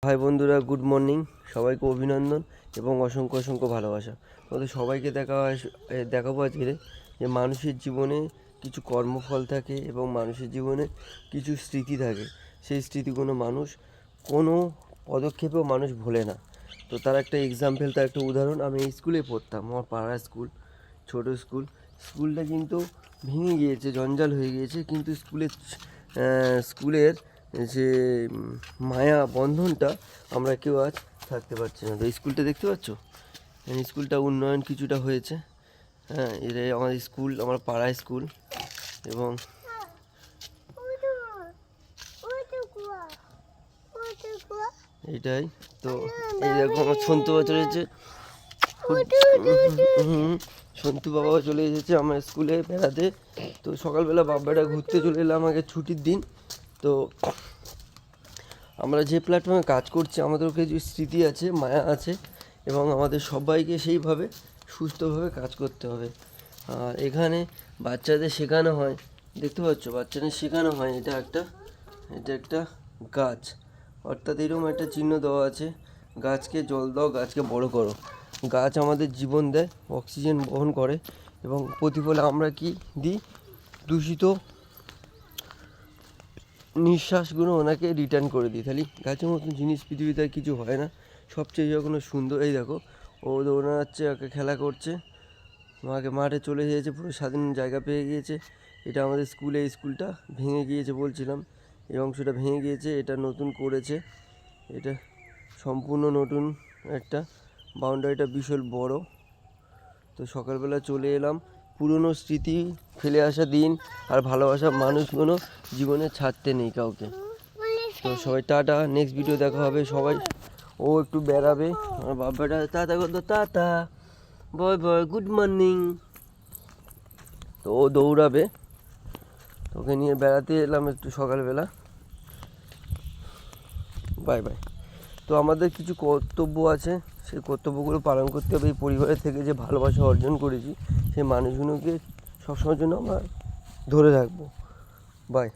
High বন্ধুরা, good morning. সবাইকে অভিনন্দন এবং অসংখ্য অসংখ্য ভালোবাসা। তোমাদের সবাইকে দেখাবো আজকে যে মানুষের জীবনে কিছু কর্মফল থাকে এবং মানুষের জীবনে কিছু স্মৃতি থাকে। সেই স্মৃতিগুলো মানুষ কোনো পদক্ষেপেও মানুষ ভোলে না। তো তার একটা এক্সাম্পল, তার একটা উদাহরণ। আমি এই স্কুলে পড়তাম, আমার পাড়ার স্কুল, ছোটো স্কুলটা কিন্তু ভেঙে গিয়েছে, জঞ্জাল হয়ে গিয়েছে, কিন্তু স্কুলের যে মায়া বন্ধনটা আমরা কেউ আজ থাকতে পারছি না। তো স্কুলটা দেখতে পাচ্ছ, স্কুলটা উন্নয়ন কিছুটা হয়েছে। হ্যাঁ, এটাই আমাদের স্কুল, আমার পাড়ায় স্কুল। এবং এটাই তো, এই দেখো আমার সন্তু বাবা চলে এসেছে, সন্তু বাবাও চলে এসেছে আমার স্কুলে বেড়াতে। তো সকালবেলা বাবাটা ঘুরতে চলে এলাম, আগে ছুটির দিন। তো আমরা যে প্ল্যাটফর্মে কাজ করছি, আমাদের কিছু স্মৃতি আছে, মায়া আছে, এবং আমাদের সবাইকে সেইভাবে সুস্থভাবে কাজ করতে হবে। আর এখানে বাচ্চাদের শেখানো হয়, দেখতে পাচ্ছ, বাচ্চাদের শেখানো হয় এটা একটা গাছ, অর্থাৎ এরকম একটা চিহ্ন দেওয়া আছে, গাছকে জল দাও, গাছকে বড় করো। গাছ আমাদের জীবন দেয়, অক্সিজেন বহন করে, এবং প্রতিফলে আমরা কি দিই? দূষিত নিঃশ্বাসগুলো ওনাকে রিটার্ন করে দিই। তাহলে গাছের মতন জিনিস পৃথিবীতে আর কিছু হয় না। সবচেয়ে যখন সুন্দর, এই দেখো ও দৌড়াচ্ছে, ওকে খেলা করছে, মাঠে চলে এসেছে, পুরো স্বাধীন জায়গা পেয়ে গিয়েছে। এটা আমাদের স্কুলটা ভেঙে গিয়েছে বলছিলাম, এই অংশটা ভেঙে গিয়েছে, এটা নতুন করেছে, এটা সম্পূর্ণ নতুন একটা বাউন্ডারিটা বিশাল বড়। তো সকালবেলা চলে এলাম, পুরনো স্মৃতি, ফেলে আসা দিন আর ভালোবাসা মানুষগুলো জীবনে ছাড়তে নেই কাউকে। তো সবাই টাটা, নেক্সট ভিডিও দেখা হবে। সবাই ও একটু বেড়াবে, আমার বাবাটা টাটা করতো, টাটা, বয় বয়, গুড মর্নিং। তো ও দৌড়াবে, তোকে নিয়ে বেড়াতে এলাম একটু সকালবেলা, বাই বাই। তো আমাদের কিছু কর্তব্য আছে, সেই কর্তব্যগুলো পালন করতে হবে। এই পরিবারের থেকে যে ভালোবাসা অর্জন করেছি, সেই মানুষগুলোকে সবসময়ের জন্য আমরা ধরে রাখবো। বাই।